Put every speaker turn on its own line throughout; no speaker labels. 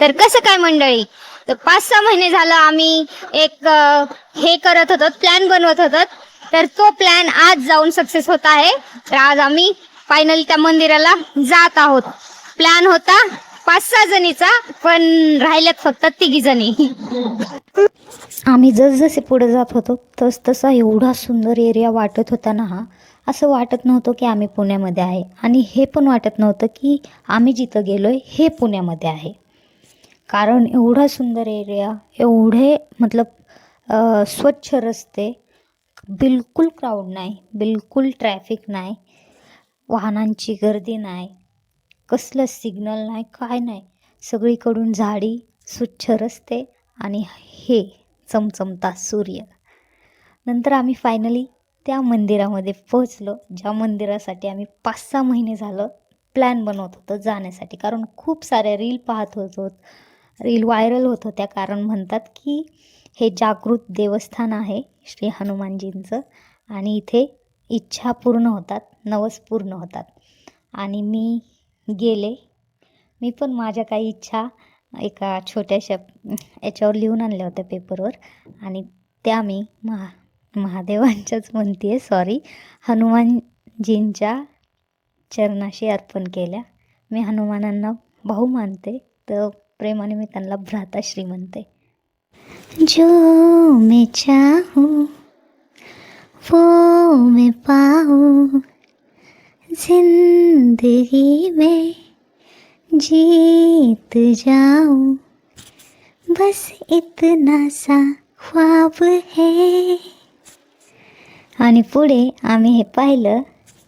तर कसं काय मंडळी, तर 5-6 महिने झालं आम्ही एक हे करत होतो, प्लॅन बनवत होतो. तर तो प्लॅन आज जाऊन सक्सेस होत आहे. तर आज आम्ही फायनली त्या मंदिराला जात आहोत. प्लॅन होता 5-6 जणीचा, पण राहिल्यात फक्त 3 जणी. आम्ही जसजसे पुढे जात होतो तस तसा एवढा सुंदर एरिया वाटत होता ना हा. असं वाटत नव्हतं की आम्ही पुण्यामध्ये आहे, आणि हे पण वाटत नव्हतं की आम्ही जिथं गेलोय हे पुण्यामध्ये आहे. कारण एवढा सुंदर एरिया, एवढे स्वच्छ रस्ते, बिलकुल क्राऊड नाही, बिलकुल ट्रॅफिक नाही, वाहनांची गर्दी नाही, कसलं सिग्नल नाही, काय नाही. सगळीकडून झाडी, स्वच्छ रस्ते आणि हे चमचमता सूर्य. नंतर आम्ही फायनली त्या मंदिरामध्ये पोहोचलो, ज्या मंदिरासाठी आम्ही 5-6 महिने झालं प्लॅन बनवत होतो जाण्यासाठी. कारण खूप साऱ्या रील पाहत होतो, रील व्हायरल होत होत्या. कारण म्हणतात की हे जागृत देवस्थान आहे श्री हनुमानजींचं, आणि इथे इच्छा पूर्ण होतात, नवस पूर्ण होतात. आणि मी गेले, मी पण माझ्या काही इच्छा एका छोट्याशा याच्यावर लिहून आणल्या होत्या पेपरवर, आणि त्या मी महादेवांच्याच म्हणते सॉरी, हनुमानजींच्या चरणाशी अर्पण केल्या. मी हनुमानांना भाऊ मानते, तर प्रेमाने मी त्यांना भ्राताश्री म्हणते. जो मैं चाहूं वो मैं पाऊं, जिंदगी में जीत जाऊं, बस इतना सा ख्वाब है. आणि पुढे आम्ही हे पाहिलं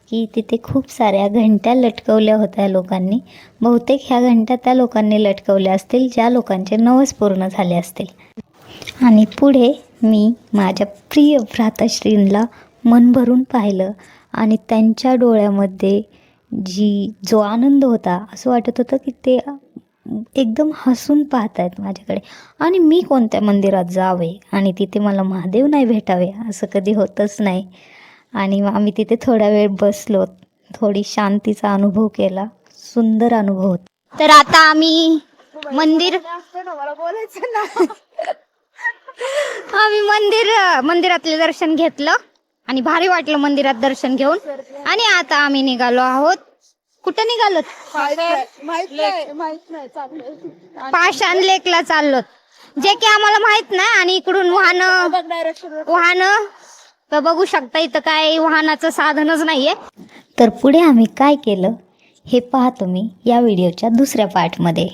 की तिथे खूप साऱ्या घंट्या लटकवल्या होत्या लोकांनी. बहुतेक ह्या घंट्या त्या लोकांनी लटकवल्या असतील ज्या लोकांचे नवस पूर्ण झाले असतील. आणि पुढे मी माझ्या प्रिय भ्राताश्रींना मन भरून पाहिलं, आणि त्यांच्या डोळ्यामध्ये जो आनंद होता, असं वाटत होतं की ते एकदम हसून पाहत आहेत माझ्याकडे. आणि मी कोणत्या मंदिरात जावे आणि तिथे मला महादेव नाही भेटावे, असं कधी होतच नाही. आणि आम्ही तिथे थोडा वेळ बसलो, थोडी शांतीचा अनुभव केला, सुंदर अनुभव होता. तर आता आम्ही मंदिरातले दर्शन घेतलं आणि भारी वाटलं मंदिरात दर्शन घेऊन. आणि आता आम्ही निघालो आहोत. कुठं निघालो? पाषाण लेकला चाललो, जे की आम्हाला माहित नाही. आणि इकडून वाहन तर बघू शकता, इथं काय वाहनाचं साधनच नाहीये. तर पुढे आम्ही काय केलं हे पहा तुम्ही या व्हिडिओच्या दुसऱ्या पार्टमध्ये.